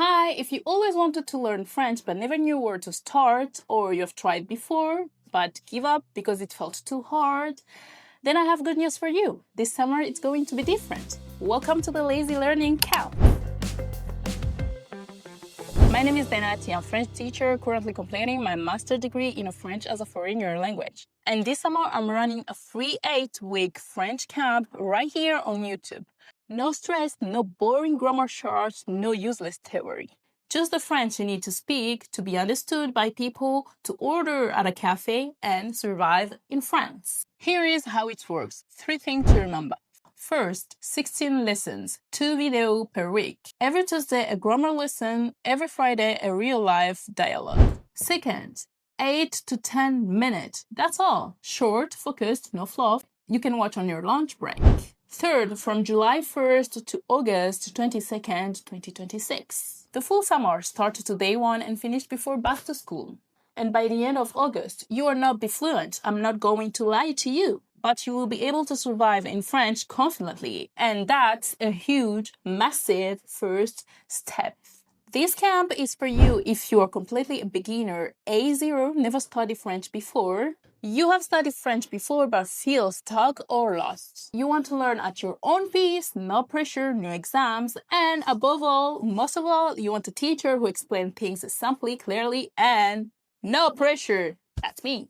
Hi, if you always wanted to learn French but never knew where to start, or you've tried before but give up because it felt too hard, then I have good news for you. This summer it's going to be different. Welcome to the Lazy Learning Camp. My name is Denati. I'm a French teacher currently completing my master's degree in French as a foreign language. And this summer I'm running a free 8-week French camp right here on YouTube. No stress, no boring grammar charts, no useless theory. Just the French you need to speak to be understood by people, to order at a cafe, and survive in France. Here is how it works. 3 things to remember. First, 16 lessons, 2 videos per week. Every Tuesday, a grammar lesson. Every Friday, a real-life dialogue. Second, 8 to 10 minutes. That's all. Short, focused, no fluff. You can watch on your lunch break. Third, from July 1st to August 22nd, 2026. The full summer started to day 1 and finished before back to school. And by the end of August, you will not be fluent. I'm not going to lie to you. But you will be able to survive in French confidently. And that's a huge, massive first step. This camp is for you if you are completely a beginner, A0, never studied French before. You have studied French before but feel stuck or lost. You want to learn at your own pace, no pressure, no exams, and above all, most of all, you want a teacher who explains things simply, clearly, and no pressure. That's me.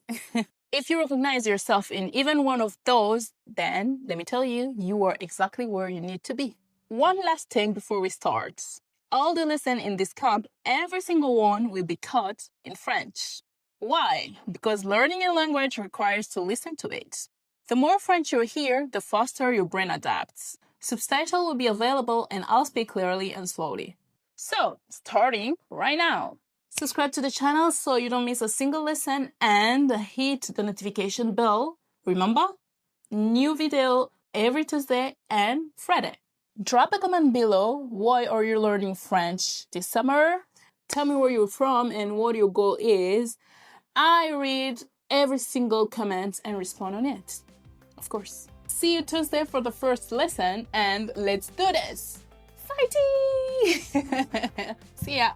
If you recognize yourself in even one of those, then let me tell you, you are exactly where you need to be. One last thing before we start. All the lessons in this camp, every single one will be taught in French. Why? Because learning a language requires to listen to it. The more French you hear, the faster your brain adapts. Subtitles will be available and I'll speak clearly and slowly. So, starting right now. Subscribe to the channel so you don't miss a single lesson and hit the notification bell. Remember, new video every Tuesday and Friday. Drop a comment below. Why are you learning French this summer? Tell me where you're from and what your goal is. I read every single comment and respond on it, of course. See you Tuesday for the first lesson and let's do this. Fighting! See ya!